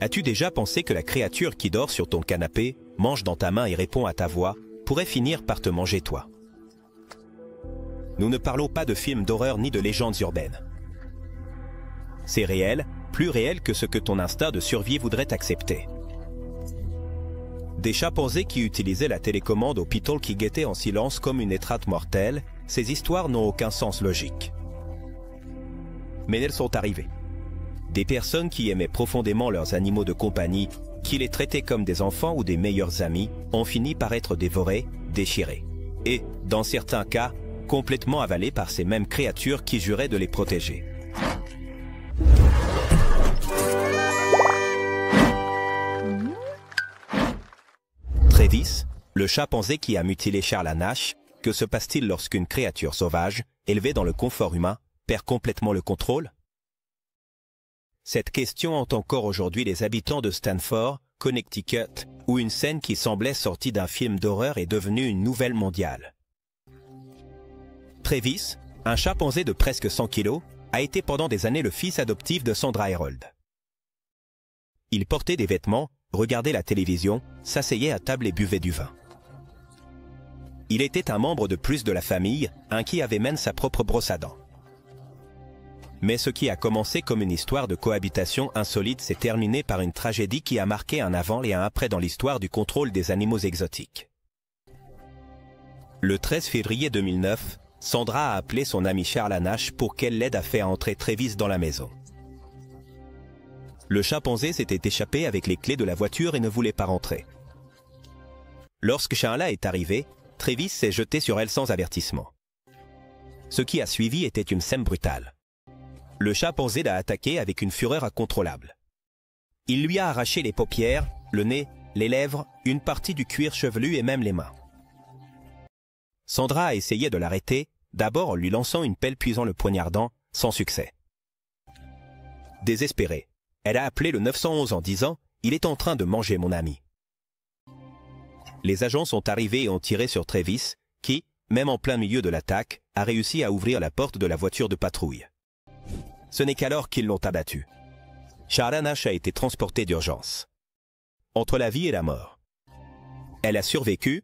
As-tu déjà pensé que la créature qui dort sur ton canapé, mange dans ta main et répond à ta voix, pourrait finir par te manger toi? Nous ne parlons pas de films d'horreur ni de légendes urbaines. C'est réel, plus réel que ce que ton instinct de survie voudrait accepter. Des chimpanzés qui utilisaient la télécommande au piton qui guettaient en silence comme une étreinte mortelle, ces histoires n'ont aucun sens logique. Mais elles sont arrivées. Des personnes qui aimaient profondément leurs animaux de compagnie, qui les traitaient comme des enfants ou des meilleurs amis, ont fini par être dévorés, déchirés. Et, dans certains cas, complètement avalés par ces mêmes créatures qui juraient de les protéger. Travis, le chimpanzé qui a mutilé Charles Nash, que se passe-t-il lorsqu'une créature sauvage, élevée dans le confort humain, perd complètement le contrôle? Cette question hante encore aujourd'hui les habitants de Stanford, Connecticut, où une scène qui semblait sortie d'un film d'horreur est devenue une nouvelle mondiale. Travis, un chimpanzé de presque 100 kilos, a été pendant des années le fils adoptif de Sandra Herold. Il portait des vêtements, regardait la télévision, s'asseyait à table et buvait du vin. Il était un membre de plus de la famille, un qui avait même sa propre brosse à dents. Mais ce qui a commencé comme une histoire de cohabitation insolite s'est terminé par une tragédie qui a marqué un avant et un après dans l'histoire du contrôle des animaux exotiques. Le 13 février 2009, Sandra a appelé son ami Charles Nash pour qu'elle l'aide à faire entrer Travis dans la maison. Le chimpanzé s'était échappé avec les clés de la voiture et ne voulait pas rentrer. Lorsque Charles est arrivé, Travis s'est jeté sur elle sans avertissement. Ce qui a suivi était une scène brutale. Le chimpanzé l'a attaqué avec une fureur incontrôlable. Il lui a arraché les paupières, le nez, les lèvres, une partie du cuir chevelu et même les mains. Sandra a essayé de l'arrêter, d'abord en lui lançant une pelle puis en le poignardant, sans succès. Désespérée, elle a appelé le 911 en disant « Il est en train de manger mon ami ». Les agents sont arrivés et ont tiré sur Travis, qui, même en plein milieu de l'attaque, a réussi à ouvrir la porte de la voiture de patrouille. Ce n'est qu'alors qu'ils l'ont abattu. Charles Nash a été transporté d'urgence. Entre la vie et la mort. Elle a survécu,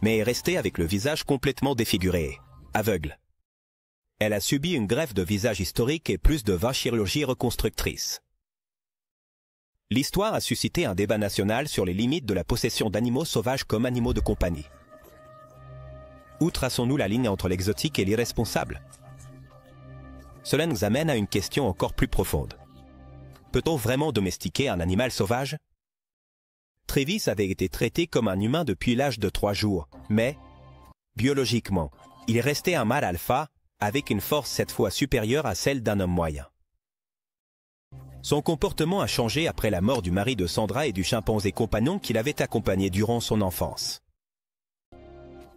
mais est restée avec le visage complètement défiguré, aveugle. Elle a subi une greffe de visage historique et plus de 20 chirurgies reconstructrices. L'histoire a suscité un débat national sur les limites de la possession d'animaux sauvages comme animaux de compagnie. Où traçons-nous la ligne entre l'exotique et l'irresponsable? Cela nous amène à une question encore plus profonde. Peut-on vraiment domestiquer un animal sauvage? Travis avait été traité comme un humain depuis l'âge de 3 jours, mais, biologiquement, il restait un mâle alpha avec une force 7 fois supérieure à celle d'un homme moyen. Son comportement a changé après la mort du mari de Sandra et du chimpanzé compagnon qui l'avait accompagné durant son enfance.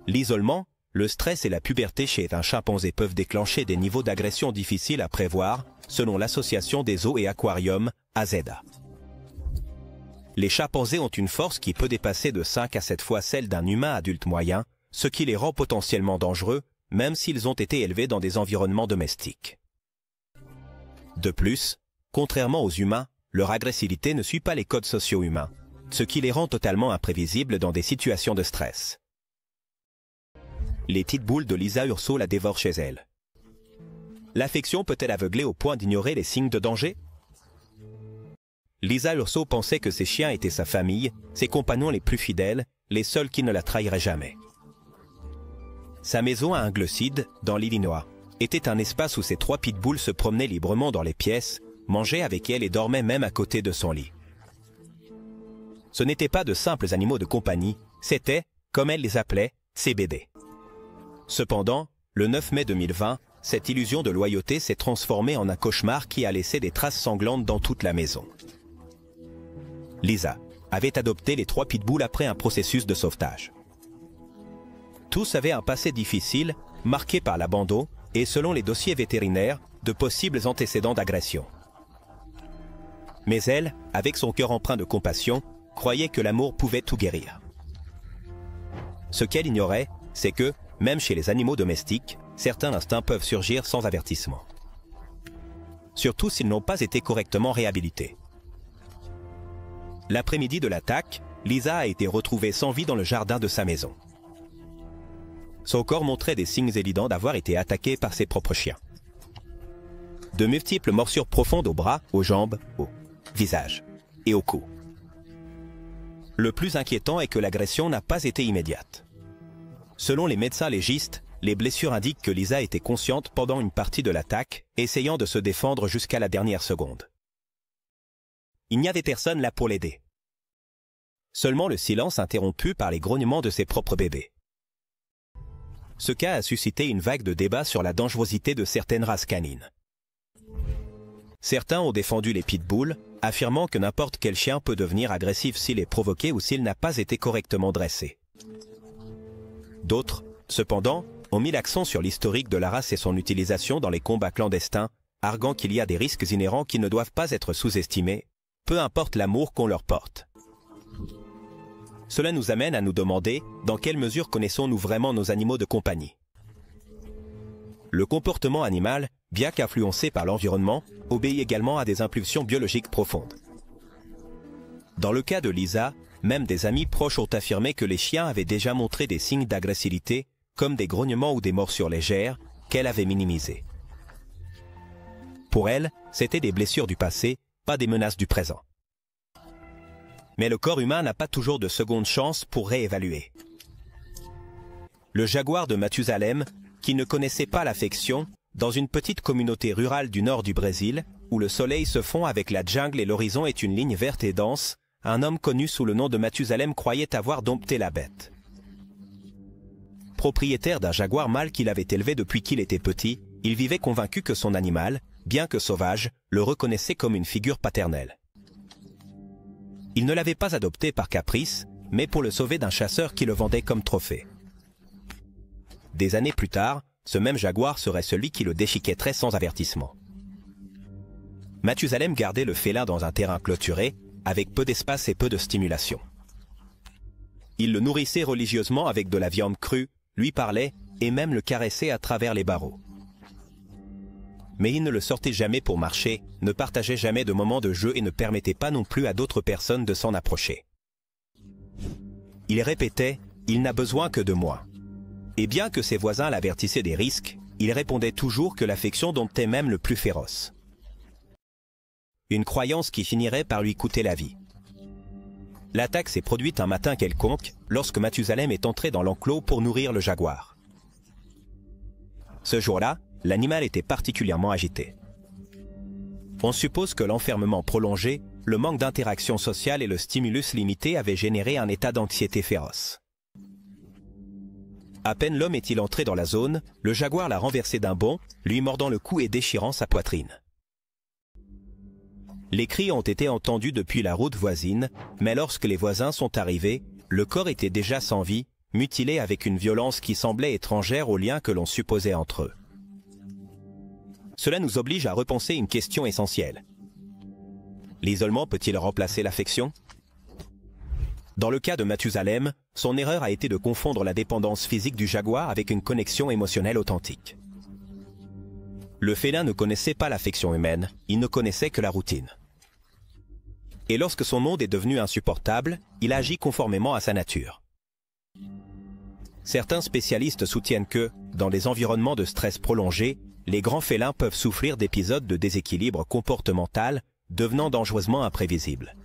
L'isolement, le stress et la puberté chez un chimpanzé peuvent déclencher des niveaux d'agression difficiles à prévoir, selon l'Association des zoos et aquariums, AZA. Les chimpanzés ont une force qui peut dépasser de 5 à 7 fois celle d'un humain adulte moyen, ce qui les rend potentiellement dangereux, même s'ils ont été élevés dans des environnements domestiques. De plus, contrairement aux humains, leur agressivité ne suit pas les codes sociaux humains, ce qui les rend totalement imprévisibles dans des situations de stress. Les pitbulls de Lisa Urso la dévorent chez elle. L'affection peut-elle aveugler au point d'ignorer les signes de danger? Lisa Urso pensait que ses chiens étaient sa famille, ses compagnons les plus fidèles, les seuls qui ne la trahiraient jamais. Sa maison à Ingleside, dans l'Illinois, était un espace où ses 3 pitbulls se promenaient librement dans les pièces, mangeaient avec elle et dormaient même à côté de son lit. Ce n'étaient pas de simples animaux de compagnie, c'était, comme elle les appelait, ses bébés. Cependant, le 9 mai 2020, cette illusion de loyauté s'est transformée en un cauchemar qui a laissé des traces sanglantes dans toute la maison. Lisa avait adopté les 3 pitbulls après un processus de sauvetage. Tous avaient un passé difficile, marqué par l'abandon et, selon les dossiers vétérinaires, de possibles antécédents d'agression. Mais elle, avec son cœur empreint de compassion, croyait que l'amour pouvait tout guérir. Ce qu'elle ignorait, c'est que, même chez les animaux domestiques, certains instincts peuvent surgir sans avertissement. Surtout s'ils n'ont pas été correctement réhabilités. L'après-midi de l'attaque, Lisa a été retrouvée sans vie dans le jardin de sa maison. Son corps montrait des signes évidents d'avoir été attaqué par ses propres chiens. De multiples morsures profondes aux bras, aux jambes, au visage et au cou. Le plus inquiétant est que l'agression n'a pas été immédiate. Selon les médecins légistes, les blessures indiquent que Lisa était consciente pendant une partie de l'attaque, essayant de se défendre jusqu'à la dernière seconde. Il n'y avait personne là pour l'aider. Seulement le silence interrompu par les grognements de ses propres bébés. Ce cas a suscité une vague de débats sur la dangerosité de certaines races canines. Certains ont défendu les pitbulls, affirmant que n'importe quel chien peut devenir agressif s'il est provoqué ou s'il n'a pas été correctement dressé. D'autres, cependant, ont mis l'accent sur l'historique de la race et son utilisation dans les combats clandestins, arguant qu'il y a des risques inhérents qui ne doivent pas être sous-estimés, peu importe l'amour qu'on leur porte. Cela nous amène à nous demander dans quelle mesure connaissons-nous vraiment nos animaux de compagnie. Le comportement animal, bien qu'influencé par l'environnement, obéit également à des impulsions biologiques profondes. Dans le cas de Lisa, même des amis proches ont affirmé que les chiens avaient déjà montré des signes d'agressivité, comme des grognements ou des morsures légères, qu'elle avait minimisées. Pour elle, c'étaient des blessures du passé, pas des menaces du présent. Mais le corps humain n'a pas toujours de seconde chance pour réévaluer. Le jaguar de Mathusalem, qui ne connaissait pas l'affection, dans une petite communauté rurale du nord du Brésil, où le soleil se fond avec la jungle et l'horizon est une ligne verte et dense, un homme connu sous le nom de Mathusalem croyait avoir dompté la bête. Propriétaire d'un jaguar mâle qu'il avait élevé depuis qu'il était petit, il vivait convaincu que son animal, bien que sauvage, le reconnaissait comme une figure paternelle. Il ne l'avait pas adopté par caprice, mais pour le sauver d'un chasseur qui le vendait comme trophée. Des années plus tard, ce même jaguar serait celui qui le déchiquetterait sans avertissement. Mathusalem gardait le félin dans un terrain clôturé, avec peu d'espace et peu de stimulation. Il le nourrissait religieusement avec de la viande crue, lui parlait et même le caressait à travers les barreaux. Mais il ne le sortait jamais pour marcher, ne partageait jamais de moments de jeu et ne permettait pas non plus à d'autres personnes de s'en approcher. Il répétait « Il n'a besoin que de moi ». Et bien que ses voisins l'avertissaient des risques, il répondait toujours que l'affection domptait même le plus féroce. Une croyance qui finirait par lui coûter la vie. L'attaque s'est produite un matin quelconque, lorsque Mathusalem est entré dans l'enclos pour nourrir le jaguar. Ce jour-là, l'animal était particulièrement agité. On suppose que l'enfermement prolongé, le manque d'interaction sociale et le stimulus limité avaient généré un état d'anxiété féroce. À peine l'homme est-il entré dans la zone, le jaguar l'a renversé d'un bond, lui mordant le cou et déchirant sa poitrine. Les cris ont été entendus depuis la route voisine, mais lorsque les voisins sont arrivés, le corps était déjà sans vie, mutilé avec une violence qui semblait étrangère aux liens que l'on supposait entre eux. Cela nous oblige à repenser une question essentielle. L'isolement peut-il remplacer l'affection ? Dans le cas de Mathusalem, son erreur a été de confondre la dépendance physique du jaguar avec une connexion émotionnelle authentique. Le félin ne connaissait pas l'affection humaine, il ne connaissait que la routine. Et lorsque son monde est devenu insupportable, il agit conformément à sa nature. Certains spécialistes soutiennent que, dans des environnements de stress prolongé, les grands félins peuvent souffrir d'épisodes de déséquilibre comportemental, devenant dangereusement imprévisibles.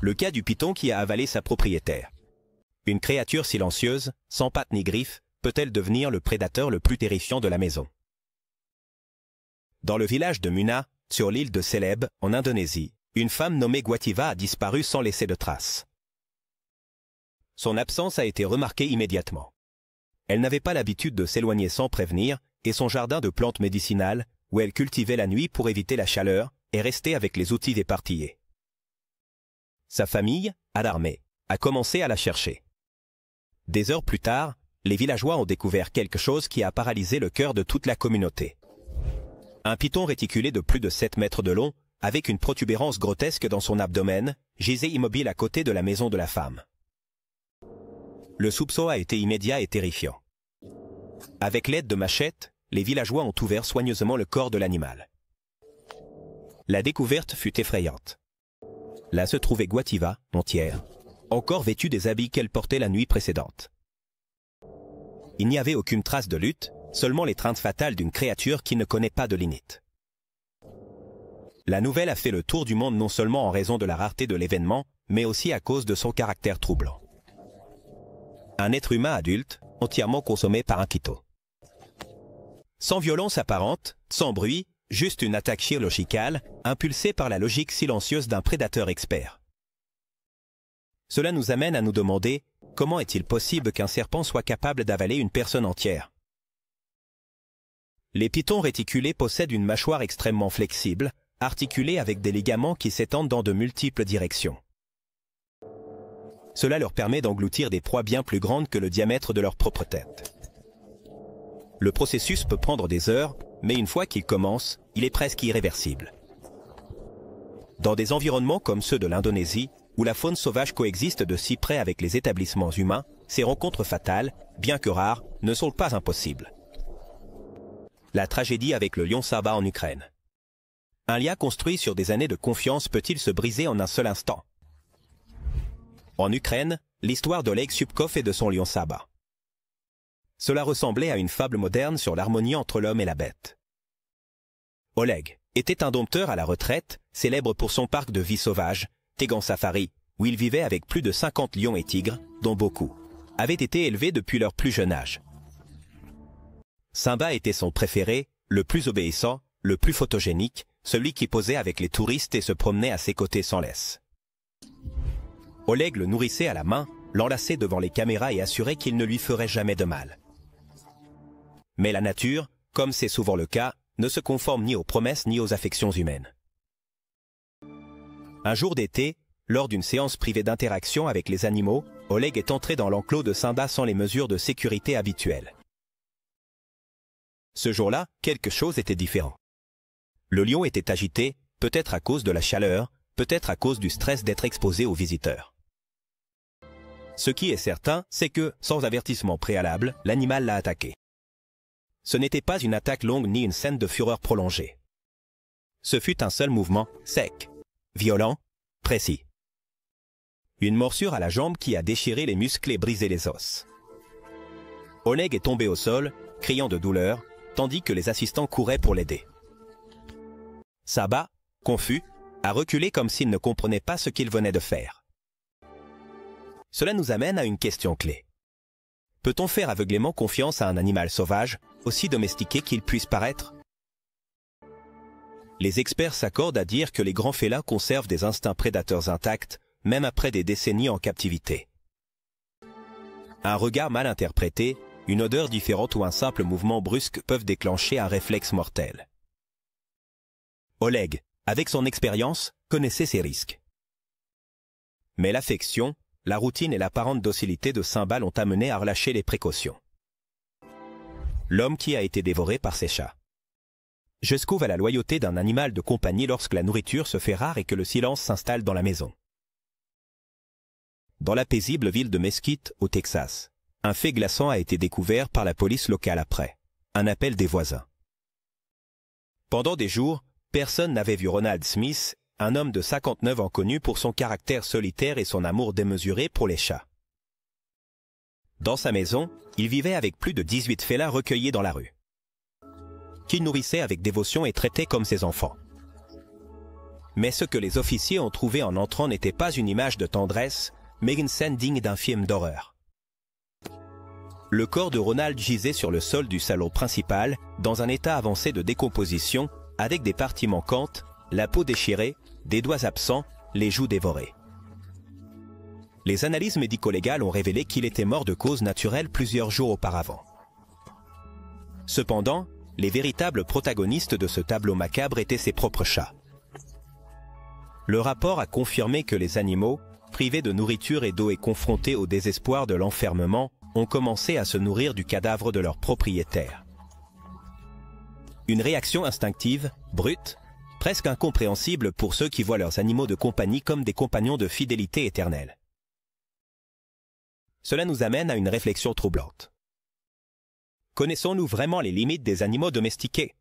Le cas du python qui a avalé sa propriétaire. Une créature silencieuse, sans pattes ni griffes, peut-elle devenir le prédateur le plus terrifiant de la maison? Dans le village de Muna, sur l'île de Celeb, en Indonésie, une femme nommée Gwativa a disparu sans laisser de traces. Son absence a été remarquée immédiatement. Elle n'avait pas l'habitude de s'éloigner sans prévenir, et son jardin de plantes médicinales, où elle cultivait la nuit pour éviter la chaleur, est resté avec les outils éparpillés. Sa famille, alarmée, a commencé à la chercher. Des heures plus tard, les villageois ont découvert quelque chose qui a paralysé le cœur de toute la communauté. Un python réticulé de plus de 7 mètres de long, avec une protubérance grotesque dans son abdomen, gisait immobile à côté de la maison de la femme. Le soupçon a été immédiat et terrifiant. Avec l'aide de machettes, les villageois ont ouvert soigneusement le corps de l'animal. La découverte fut effrayante. Là se trouvait Guativa, entière, encore vêtue des habits qu'elle portait la nuit précédente. Il n'y avait aucune trace de lutte, seulement l'étreinte fatale d'une créature qui ne connaît pas de limite. La nouvelle a fait le tour du monde non seulement en raison de la rareté de l'événement, mais aussi à cause de son caractère troublant. Un être humain adulte, entièrement consommé par un Quito. Sans violence apparente, sans bruit, juste une attaque chirurgicale, impulsée par la logique silencieuse d'un prédateur expert. Cela nous amène à nous demander, comment est-il possible qu'un serpent soit capable d'avaler une personne entière? Les pitons réticulés possèdent une mâchoire extrêmement flexible, articulée avec des ligaments qui s'étendent dans de multiples directions. Cela leur permet d'engloutir des proies bien plus grandes que le diamètre de leur propre tête. Le processus peut prendre des heures, mais une fois qu'il commence, il est presque irréversible. Dans des environnements comme ceux de l'Indonésie, où la faune sauvage coexiste de si près avec les établissements humains, ces rencontres fatales, bien que rares, ne sont pas impossibles. La tragédie avec le lion Saba en Ukraine. Un lien construit sur des années de confiance peut-il se briser en un seul instant? En Ukraine, l'histoire d'Oleg Subkov et de son lion Saba. Cela ressemblait à une fable moderne sur l'harmonie entre l'homme et la bête. Oleg était un dompteur à la retraite, célèbre pour son parc de vie sauvage, Tegan Safari, où il vivait avec plus de 50 lions et tigres, dont beaucoup avaient été élevés depuis leur plus jeune âge. Simba était son préféré, le plus obéissant, le plus photogénique, celui qui posait avec les touristes et se promenait à ses côtés sans laisse. Oleg le nourrissait à la main, l'enlaçait devant les caméras et assurait qu'il ne lui ferait jamais de mal. Mais la nature, comme c'est souvent le cas, ne se conforme ni aux promesses ni aux affections humaines. Un jour d'été, lors d'une séance privée d'interaction avec les animaux, Oleg est entré dans l'enclos de Simba sans les mesures de sécurité habituelles. Ce jour-là, quelque chose était différent. Le lion était agité, peut-être à cause de la chaleur, peut-être à cause du stress d'être exposé aux visiteurs. Ce qui est certain, c'est que, sans avertissement préalable, l'animal l'a attaqué. Ce n'était pas une attaque longue ni une scène de fureur prolongée. Ce fut un seul mouvement, sec, violent, précis. Une morsure à la jambe qui a déchiré les muscles et brisé les os. Oleg est tombé au sol, criant de douleur, tandis que les assistants couraient pour l'aider. Saba, confus, a reculé comme s'il ne comprenait pas ce qu'il venait de faire. Cela nous amène à une question clé. Peut-on faire aveuglément confiance à un animal sauvage, aussi domestiqué qu'il puisse paraître? Les experts s'accordent à dire que les grands félins conservent des instincts prédateurs intacts, même après des décennies en captivité. Un regard mal interprété, une odeur différente ou un simple mouvement brusque peuvent déclencher un réflexe mortel. Oleg, avec son expérience, connaissait ces risques. Mais l'affection, la routine et l'apparente docilité de Simba l'ont amené à relâcher les précautions. L'homme qui a été dévoré par ses chats. Jusqu'où va la loyauté d'un animal de compagnie lorsque la nourriture se fait rare et que le silence s'installe dans la maison? Dans la paisible ville de Mesquite, au Texas, un fait glaçant a été découvert par la police locale après un appel des voisins. Pendant des jours, personne n'avait vu Ronald Smith, un homme de 59 ans connu pour son caractère solitaire et son amour démesuré pour les chats. Dans sa maison, il vivait avec plus de 18 félins recueillis dans la rue, qu'il nourrissait avec dévotion et traitait comme ses enfants. Mais ce que les officiers ont trouvé en entrant n'était pas une image de tendresse, mais une scène digne d'un film d'horreur. Le corps de Ronald gisait sur le sol du salon principal, dans un état avancé de décomposition, avec des parties manquantes, la peau déchirée, des doigts absents, les joues dévorées. Les analyses médico-légales ont révélé qu'il était mort de cause naturelle plusieurs jours auparavant. Cependant, les véritables protagonistes de ce tableau macabre étaient ses propres chats. Le rapport a confirmé que les animaux, privés de nourriture et d'eau et confrontés au désespoir de l'enfermement, ont commencé à se nourrir du cadavre de leur propriétaire. Une réaction instinctive, brute, presque incompréhensible pour ceux qui voient leurs animaux de compagnie comme des compagnons de fidélité éternelle. Cela nous amène à une réflexion troublante. Connaissons-nous vraiment les limites des animaux domestiqués?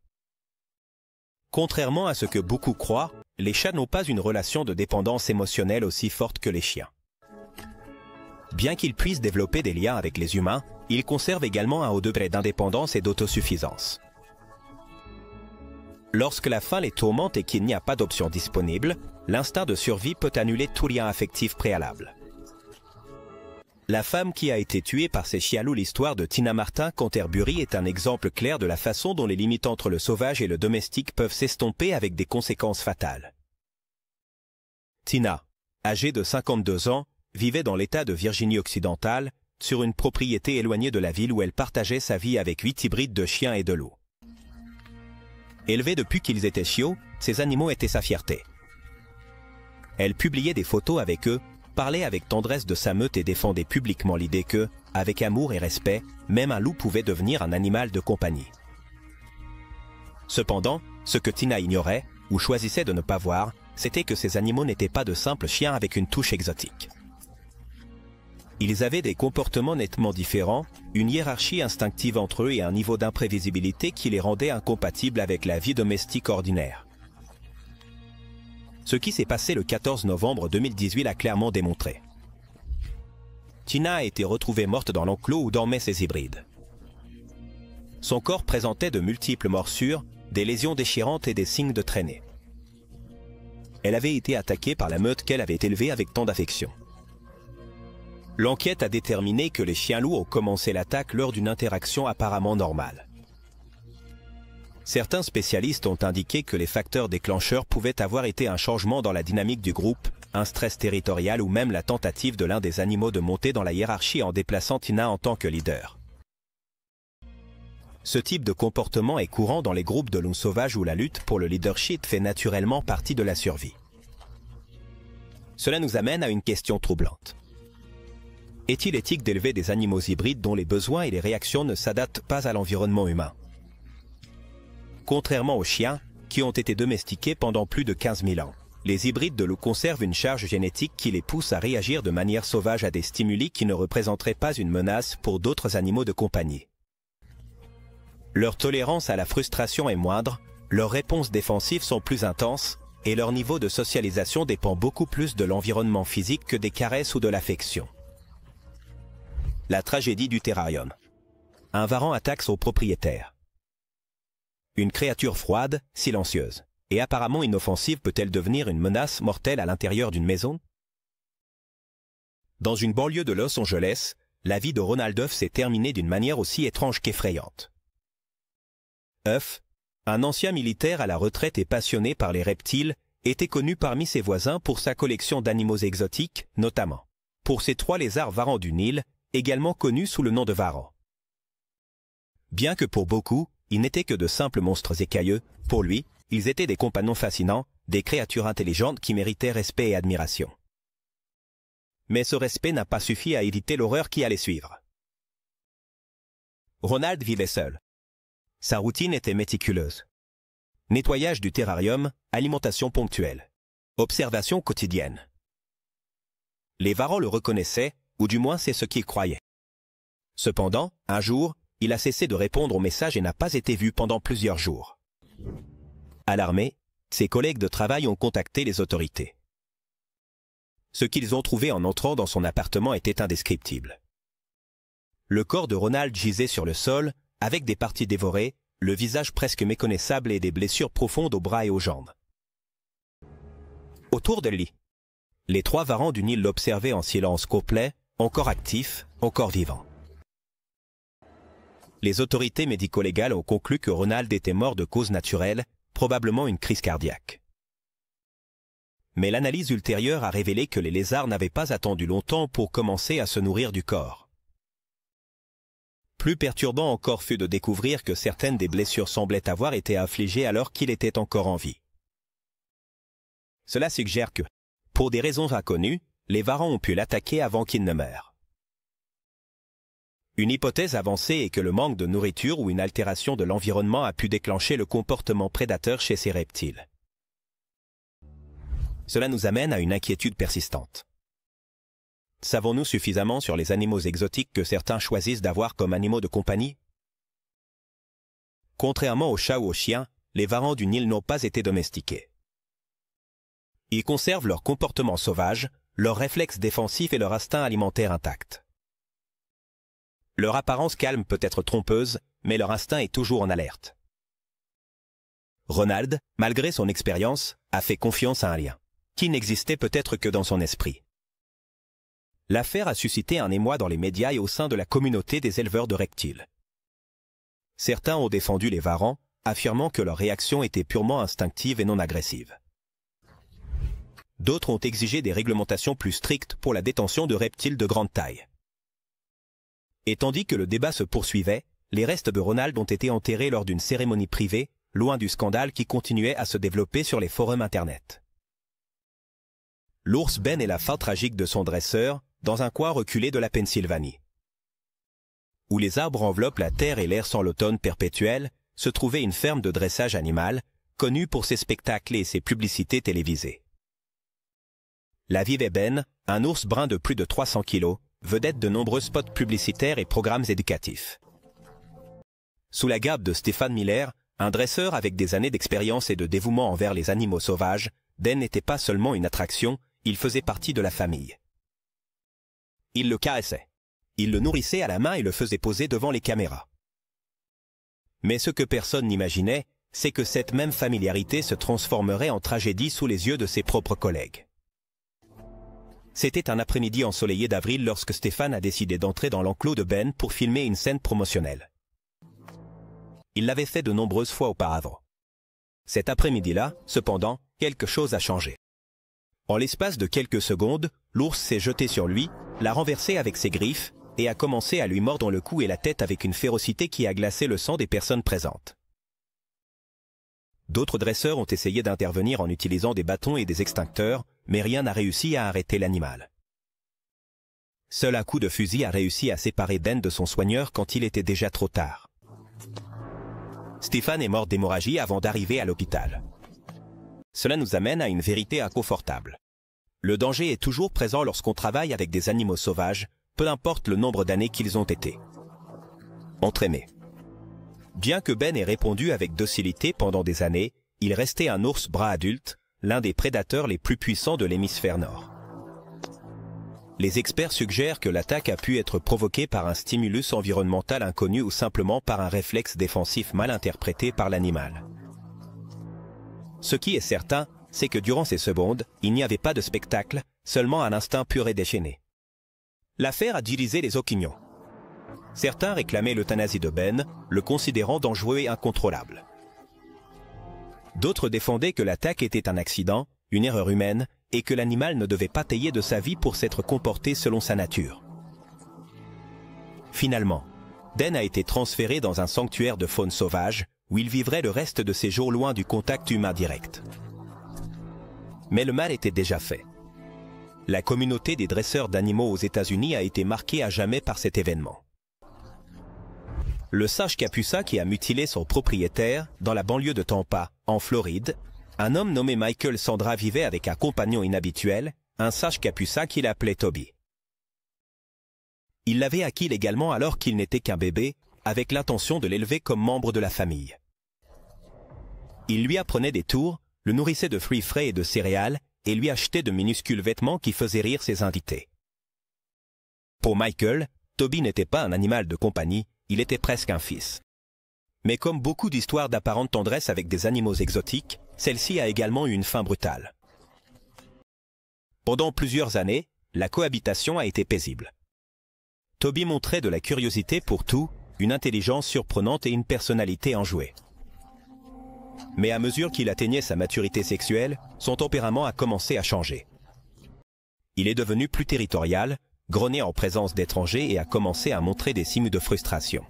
Contrairement à ce que beaucoup croient, les chats n'ont pas une relation de dépendance émotionnelle aussi forte que les chiens. Bien qu'ils puissent développer des liens avec les humains, ils conservent également un haut degré d'indépendance et d'autosuffisance. Lorsque la faim les tourmente et qu'il n'y a pas d'option disponible, l'instinct de survie peut annuler tout lien affectif préalable. La femme qui a été tuée par ces chiens loups, l'histoire de Tina Martin Canterbury est un exemple clair de la façon dont les limites entre le sauvage et le domestique peuvent s'estomper avec des conséquences fatales. Tina, âgée de 52 ans, vivait dans l'État de Virginie occidentale, sur une propriété éloignée de la ville où elle partageait sa vie avec 8 hybrides de chiens et de loups. Élevés depuis qu'ils étaient chiots, ces animaux étaient sa fierté. Elle publiait des photos avec eux, parlait avec tendresse de sa meute et défendait publiquement l'idée que, avec amour et respect, même un loup pouvait devenir un animal de compagnie. Cependant, ce que Tina ignorait, ou choisissait de ne pas voir, c'était que ces animaux n'étaient pas de simples chiens avec une touche exotique. Ils avaient des comportements nettement différents, une hiérarchie instinctive entre eux et un niveau d'imprévisibilité qui les rendait incompatibles avec la vie domestique ordinaire. Ce qui s'est passé le 14 novembre 2018 l'a clairement démontré. Tina a été retrouvée morte dans l'enclos où dormaient ses hybrides. Son corps présentait de multiples morsures, des lésions déchirantes et des signes de traînée. Elle avait été attaquée par la meute qu'elle avait élevée avec tant d'affection. L'enquête a déterminé que les chiens loups ont commencé l'attaque lors d'une interaction apparemment normale. Certains spécialistes ont indiqué que les facteurs déclencheurs pouvaient avoir été un changement dans la dynamique du groupe, un stress territorial ou même la tentative de l'un des animaux de monter dans la hiérarchie en déplaçant Tina en tant que leader. Ce type de comportement est courant dans les groupes de loups sauvages où la lutte pour le leadership fait naturellement partie de la survie. Cela nous amène à une question troublante. Est-il éthique d'élever des animaux hybrides dont les besoins et les réactions ne s'adaptent pas à l'environnement humain? Contrairement aux chiens, qui ont été domestiqués pendant plus de 15 000 ans, les hybrides de loups conservent une charge génétique qui les pousse à réagir de manière sauvage à des stimuli qui ne représenteraient pas une menace pour d'autres animaux de compagnie. Leur tolérance à la frustration est moindre, leurs réponses défensives sont plus intenses, et leur niveau de socialisation dépend beaucoup plus de l'environnement physique que des caresses ou de l'affection. La tragédie du terrarium. Un varan attaque son propriétaire. Une créature froide, silencieuse, et apparemment inoffensive peut-elle devenir une menace mortelle à l'intérieur d'une maison? Dans une banlieue de Los Angeles, la vie de Ronald Huff s'est terminée d'une manière aussi étrange qu'effrayante. Huff, un ancien militaire à la retraite et passionné par les reptiles, était connu parmi ses voisins pour sa collection d'animaux exotiques, notamment pour ses 3 lézards varans du Nil, également connus sous le nom de varans. Bien que pour beaucoup, ils n'étaient que de simples monstres écailleux, pour lui, ils étaient des compagnons fascinants, des créatures intelligentes qui méritaient respect et admiration. Mais ce respect n'a pas suffi à éviter l'horreur qui allait suivre. Ronald vivait seul. Sa routine était méticuleuse. Nettoyage du terrarium, alimentation ponctuelle. Observation quotidienne. Les varans le reconnaissaient, ou du moins c'est ce qu'ils croyaient. Cependant, un jour, il a cessé de répondre aux messages et n'a pas été vu pendant plusieurs jours. Alarmés, ses collègues de travail ont contacté les autorités. Ce qu'ils ont trouvé en entrant dans son appartement était indescriptible. Le corps de Ronald gisait sur le sol, avec des parties dévorées, le visage presque méconnaissable et des blessures profondes aux bras et aux jambes. Autour de lui, les 3 varans du Nil l'observaient en silence complet, encore actifs, encore vivants. Les autorités médico-légales ont conclu que Ronald était mort de cause naturelle, probablement une crise cardiaque. Mais l'analyse ultérieure a révélé que les lézards n'avaient pas attendu longtemps pour commencer à se nourrir du corps. Plus perturbant encore fut de découvrir que certaines des blessures semblaient avoir été infligées alors qu'il était encore en vie. Cela suggère que, pour des raisons inconnues, les varans ont pu l'attaquer avant qu'il ne meure. Une hypothèse avancée est que le manque de nourriture ou une altération de l'environnement a pu déclencher le comportement prédateur chez ces reptiles. Cela nous amène à une inquiétude persistante. Savons-nous suffisamment sur les animaux exotiques que certains choisissent d'avoir comme animaux de compagnie? Contrairement aux chats ou aux chiens, les varans du Nil n'ont pas été domestiqués. Ils conservent leur comportement sauvage, leurs réflexes défensifs et leur instinct alimentaire intact. Leur apparence calme peut être trompeuse, mais leur instinct est toujours en alerte. Ronald, malgré son expérience, a fait confiance à un lien, qui n'existait peut-être que dans son esprit. L'affaire a suscité un émoi dans les médias et au sein de la communauté des éleveurs de reptiles. Certains ont défendu les varans, affirmant que leur réaction était purement instinctive et non agressive. D'autres ont exigé des réglementations plus strictes pour la détention de reptiles de grande taille. Et tandis que le débat se poursuivait, les restes de Ronald ont été enterrés lors d'une cérémonie privée, loin du scandale qui continuait à se développer sur les forums Internet. L'ours Ben est la fin tragique de son dresseur, dans un coin reculé de la Pennsylvanie. Où les arbres enveloppent la terre et l'air sans l'automne perpétuel, se trouvait une ferme de dressage animal, connue pour ses spectacles et ses publicités télévisées. La vivait Ben, un ours brun de plus de 300 kilos, vedette de nombreux spots publicitaires et programmes éducatifs. Sous la garde de Stephen Miller, un dresseur avec des années d'expérience et de dévouement envers les animaux sauvages, Ben n'était pas seulement une attraction, il faisait partie de la famille. Il le caressait. Il le nourrissait à la main et le faisait poser devant les caméras. Mais ce que personne n'imaginait, c'est que cette même familiarité se transformerait en tragédie sous les yeux de ses propres collègues. C'était un après-midi ensoleillé d'avril lorsque Stephen a décidé d'entrer dans l'enclos de Ben pour filmer une scène promotionnelle. Il l'avait fait de nombreuses fois auparavant. Cet après-midi-là, cependant, quelque chose a changé. En l'espace de quelques secondes, l'ours s'est jeté sur lui, l'a renversé avec ses griffes et a commencé à lui mordre le cou et la tête avec une férocité qui a glacé le sang des personnes présentes. D'autres dresseurs ont essayé d'intervenir en utilisant des bâtons et des extincteurs, mais rien n'a réussi à arrêter l'animal. Seul un coup de fusil a réussi à séparer Ben de son soigneur quand il était déjà trop tard. Stephen est mort d'hémorragie avant d'arriver à l'hôpital. Cela nous amène à une vérité inconfortable. Le danger est toujours présent lorsqu'on travaille avec des animaux sauvages, peu importe le nombre d'années qu'ils ont été entraînés. Bien que Ben ait répondu avec docilité pendant des années, il restait un ours brun adulte, l'un des prédateurs les plus puissants de l'hémisphère nord. Les experts suggèrent que l'attaque a pu être provoquée par un stimulus environnemental inconnu ou simplement par un réflexe défensif mal interprété par l'animal. Ce qui est certain, c'est que durant ces secondes, il n'y avait pas de spectacle, seulement un instinct pur et déchaîné. L'affaire a divisé les opinions. Certains réclamaient l'euthanasie de Ben, le considérant dangereux et incontrôlable. D'autres défendaient que l'attaque était un accident, une erreur humaine, et que l'animal ne devait pas payer de sa vie pour s'être comporté selon sa nature. Finalement, Ben a été transféré dans un sanctuaire de faune sauvage, où il vivrait le reste de ses jours loin du contact humain direct. Mais le mal était déjà fait. La communauté des dresseurs d'animaux aux États-Unis a été marquée à jamais par cet événement. Le singe capucin qui a mutilé son propriétaire dans la banlieue de Tampa, en Floride, un homme nommé Michael Sandra vivait avec un compagnon inhabituel, un singe capucin qu'il appelait Toby. Il l'avait acquis légalement alors qu'il n'était qu'un bébé, avec l'intention de l'élever comme membre de la famille. Il lui apprenait des tours, le nourrissait de fruits frais et de céréales, et lui achetait de minuscules vêtements qui faisaient rire ses invités. Pour Michael, Toby n'était pas un animal de compagnie, il était presque un fils. Mais comme beaucoup d'histoires d'apparente tendresse avec des animaux exotiques, celle-ci a également eu une fin brutale. Pendant plusieurs années, la cohabitation a été paisible. Toby montrait de la curiosité pour tout, une intelligence surprenante et une personnalité enjouée. Mais à mesure qu'il atteignait sa maturité sexuelle, son tempérament a commencé à changer. Il est devenu plus territorial, grognait en présence d'étrangers et a commencé à montrer des signes de frustration.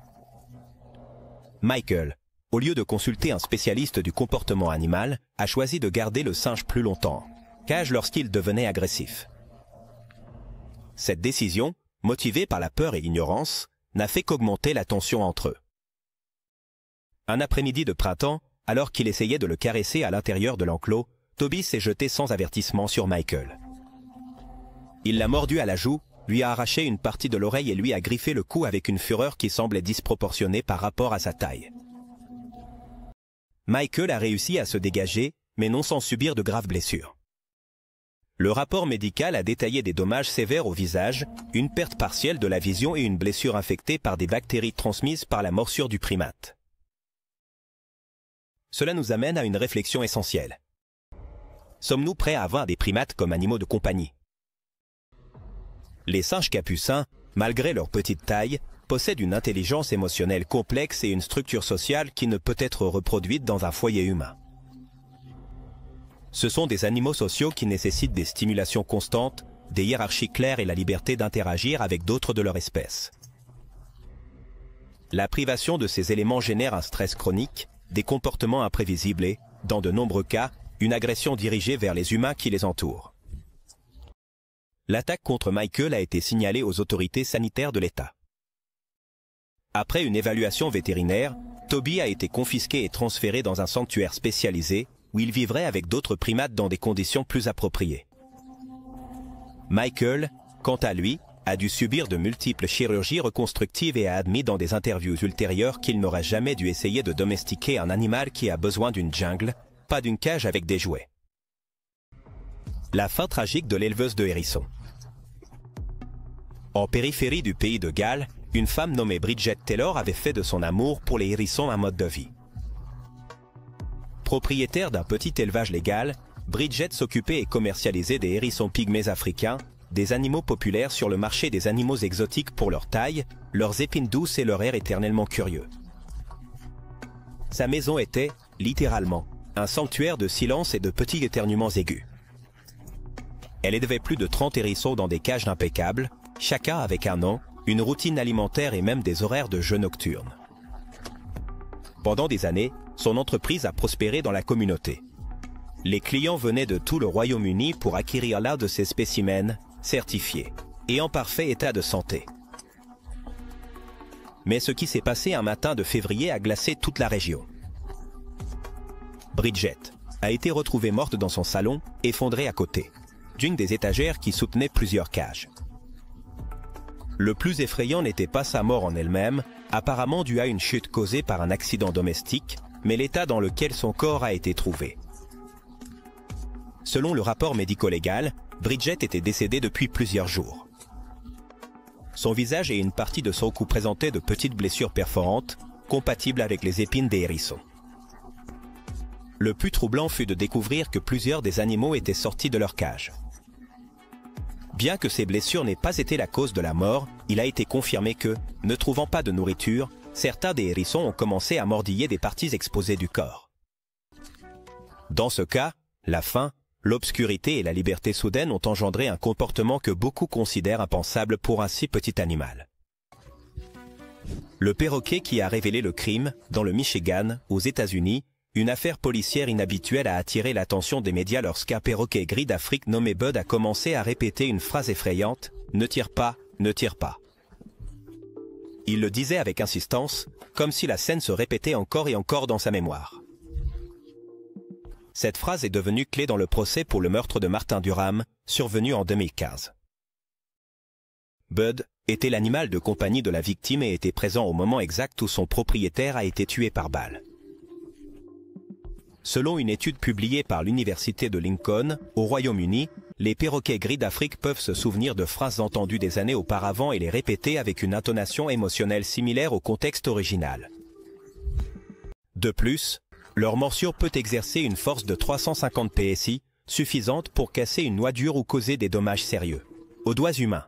Michael, au lieu de consulter un spécialiste du comportement animal, a choisi de garder le singe plus longtemps, cage lorsqu'il devenait agressif. Cette décision, motivée par la peur et l'ignorance, n'a fait qu'augmenter la tension entre eux. Un après-midi de printemps, alors qu'il essayait de le caresser à l'intérieur de l'enclos, Toby s'est jeté sans avertissement sur Michael. Il l'a mordu à la joue, lui a arraché une partie de l'oreille et lui a griffé le cou avec une fureur qui semblait disproportionnée par rapport à sa taille. Michael a réussi à se dégager, mais non sans subir de graves blessures. Le rapport médical a détaillé des dommages sévères au visage, une perte partielle de la vision et une blessure infectée par des bactéries transmises par la morsure du primate. Cela nous amène à une réflexion essentielle. Sommes-nous prêts à avoir des primates comme animaux de compagnie? Les singes capucins, malgré leur petite taille, possèdent une intelligence émotionnelle complexe et une structure sociale qui ne peut être reproduite dans un foyer humain. Ce sont des animaux sociaux qui nécessitent des stimulations constantes, des hiérarchies claires et la liberté d'interagir avec d'autres de leur espèce. La privation de ces éléments génère un stress chronique, des comportements imprévisibles et, dans de nombreux cas, une agression dirigée vers les humains qui les entourent. L'attaque contre Michael a été signalée aux autorités sanitaires de l'État. Après une évaluation vétérinaire, Toby a été confisqué et transféré dans un sanctuaire spécialisé où il vivrait avec d'autres primates dans des conditions plus appropriées. Michael, quant à lui, a dû subir de multiples chirurgies reconstructives et a admis dans des interviews ultérieures qu'il n'aurait jamais dû essayer de domestiquer un animal qui a besoin d'une jungle, pas d'une cage avec des jouets. La fin tragique de l'éleveuse de hérissons. En périphérie du pays de Galles, une femme nommée Bridget Taylor avait fait de son amour pour les hérissons un mode de vie. Propriétaire d'un petit élevage légal, Bridget s'occupait et commercialisait des hérissons pygmées africains, des animaux populaires sur le marché des animaux exotiques pour leur taille, leurs épines douces et leur air éternellement curieux. Sa maison était, littéralement, un sanctuaire de silence et de petits éternuements aigus. Elle élevait plus de 30 hérissons dans des cages impeccables, chacun avec un nom, une routine alimentaire et même des horaires de jeu nocturnes. Pendant des années, son entreprise a prospéré dans la communauté. Les clients venaient de tout le Royaume-Uni pour acquérir l'un de ces spécimens, certifiés, et en parfait état de santé. Mais ce qui s'est passé un matin de février a glacé toute la région. Bridget a été retrouvée morte dans son salon, effondrée à côté d'une des étagères qui soutenaient plusieurs cages. Le plus effrayant n'était pas sa mort en elle-même, apparemment due à une chute causée par un accident domestique, mais l'état dans lequel son corps a été trouvé. Selon le rapport médico-légal, Bridget était décédée depuis plusieurs jours. Son visage et une partie de son cou présentaient de petites blessures perforantes, compatibles avec les épines des hérissons. Le plus troublant fut de découvrir que plusieurs des animaux étaient sortis de leur cage. Bien que ces blessures n'aient pas été la cause de la mort, il a été confirmé que, ne trouvant pas de nourriture, certains des hérissons ont commencé à mordiller des parties exposées du corps. Dans ce cas, la faim, l'obscurité et la liberté soudaine ont engendré un comportement que beaucoup considèrent impensable pour un si petit animal. Le perroquet qui a révélé le crime, dans le Michigan, aux États-Unis, une affaire policière inhabituelle a attiré l'attention des médias lorsqu'un perroquet gris d'Afrique nommé Bud a commencé à répéter une phrase effrayante « Ne tire pas, ne tire pas ». Il le disait avec insistance, comme si la scène se répétait encore et encore dans sa mémoire. Cette phrase est devenue clé dans le procès pour le meurtre de Martin Durham, survenu en 2015. Bud était l'animal de compagnie de la victime et était présent au moment exact où son propriétaire a été tué par balle. Selon une étude publiée par l'Université de Lincoln, au Royaume-Uni, les perroquets gris d'Afrique peuvent se souvenir de phrases entendues des années auparavant et les répéter avec une intonation émotionnelle similaire au contexte original. De plus, leur morsure peut exercer une force de 350 PSI, suffisante pour casser une noix dure ou causer des dommages sérieux aux doigts humains.